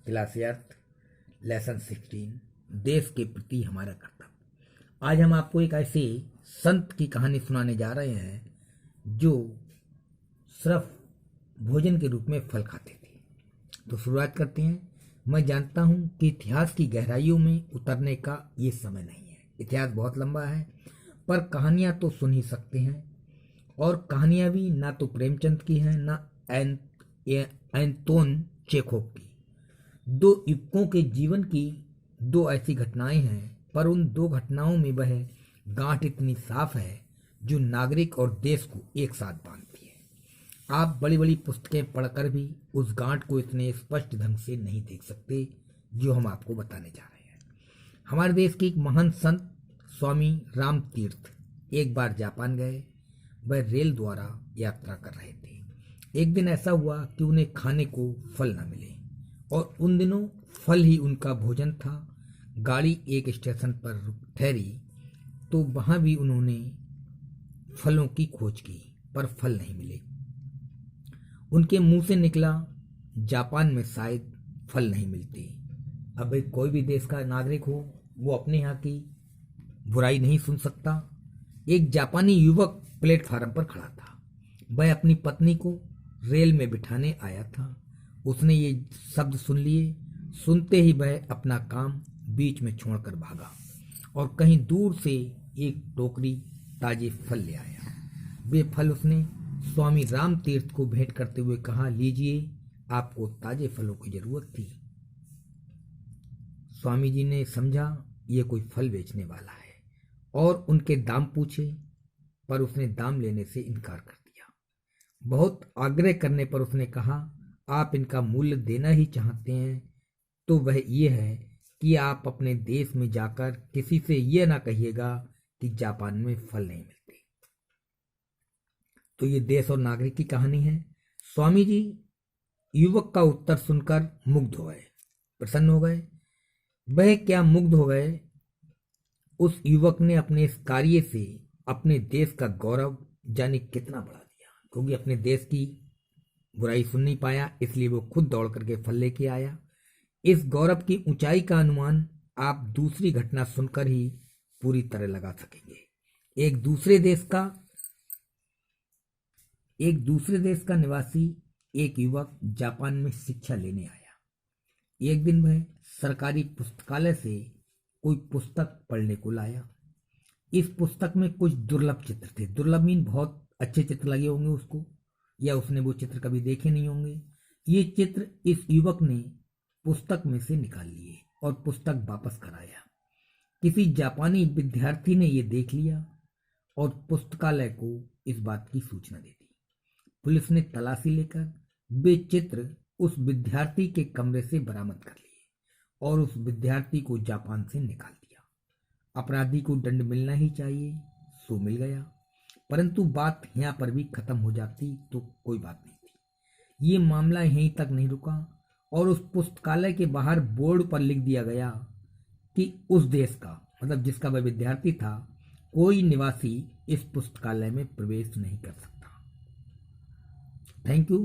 Class अर्थ lesson 16 देश के प्रति हमारा कर्तव्य। आज हम आपको एक ऐसे संत की कहानी सुनाने जा रहे हैं जो सिर्फ भोजन के रूप में फल खाते थे। तो शुरुआत करते हैं। मैं जानता हूं कि इतिहास की गहराइयों में उतरने का ये समय नहीं है। इतिहास बहुत लंबा है, पर कहानियां तो सुन ही सकते हैं। और कहानियां भी ना तो प्रेमचंद की हैं ना एंतोन चेखोव की। दो युवकों के जीवन की दो ऐसी घटनाएं हैं, पर उन दो घटनाओं में वह गांठ इतनी साफ है जो नागरिक और देश को एक साथ बांधती है। आप बड़ी बड़ी पुस्तकें पढ़कर भी उस गांठ को इतने स्पष्ट ढंग से नहीं देख सकते जो हम आपको बताने जा रहे हैं। हमारे देश के एक महान संत स्वामी राम तीर्थ एक बार जापान गए। वह रेल द्वारा यात्रा कर रहे थे। एक दिन ऐसा हुआ कि उन्हें खाने को फल न मिले, और उन दिनों फल ही उनका भोजन था। गाड़ी एक स्टेशन पर ठहरी तो वहां भी उन्होंने फलों की खोज की, पर फल नहीं मिले। उनके मुंह से निकला, जापान में शायद फल नहीं मिलते। अब कोई भी देश का नागरिक हो, वो अपने यहाँ की बुराई नहीं सुन सकता। एक जापानी युवक प्लेटफार्म पर खड़ा था। वह अपनी पत्नी को रेल में बिठाने आया था। उसने ये शब्द सुन लिए। सुनते ही वह अपना काम बीच में छोड़कर भागा और कहीं दूर से एक टोकरी ताजे फल ले आया। वे फल उसने स्वामी राम तीर्थ को भेंट करते हुए कहा, लीजिए, आपको ताजे फलों की जरूरत थी। स्वामी जी ने समझा ये कोई फल बेचने वाला है और उनके दाम पूछे, पर उसने दाम लेने से इनकार कर दिया। बहुत आग्रह करने पर उसने कहा, आप इनका मूल्य देना ही चाहते हैं तो वह ये है कि आप अपने देश में जाकर किसी से यह ना कहिएगा कि जापान में फल नहीं मिलते। तो ये देश और नागरिक की कहानी है। स्वामी जी युवक का उत्तर सुनकर मुग्ध हो गए, प्रसन्न हो गए। वह क्या मुग्ध हो गए। उस युवक ने अपने इस कार्य से अपने देश का गौरव जाने कितना बढ़ा दिया, क्योंकि अपने देश की बुराई सुन नहीं पाया, इसलिए वो खुद दौड़ करके फल लेके आया। इस गौरव की ऊंचाई का अनुमान आप दूसरी घटना सुनकर ही पूरी तरह लगा सकेंगे। एक दूसरे देश का निवासी एक युवक जापान में शिक्षा लेने आया। एक दिन वह सरकारी पुस्तकालय से कोई पुस्तक पढ़ने को लाया। इस पुस्तक में कुछ दुर्लभ चित्र थे। दुर्लभ मीन बहुत अच्छे चित्र लगे होंगे उसको, या उसने वो चित्र कभी देखे नहीं होंगे। ये चित्र इस युवक ने पुस्तक में से निकाल लिए और पुस्तक वापस कराया। किसी जापानी विद्यार्थी ने ये देख लिया और पुस्तकालय को इस बात की सूचना दे दी। पुलिस ने तलाशी लेकर वे चित्र उस विद्यार्थी के कमरे से बरामद कर लिए और उस विद्यार्थी को जापान से निकाल दिया। अपराधी को दंड मिलना ही चाहिए, सो मिल गया। परंतु बात यहाँ पर भी खत्म हो जाती तो कोई बात नहीं थी। ये मामला यहीं तक नहीं रुका और उस पुस्तकालय के बाहर बोर्ड पर लिख दिया गया कि उस देश का, मतलब जिसका वह विद्यार्थी था, कोई निवासी इस पुस्तकालय में प्रवेश नहीं कर सकता। Thank you.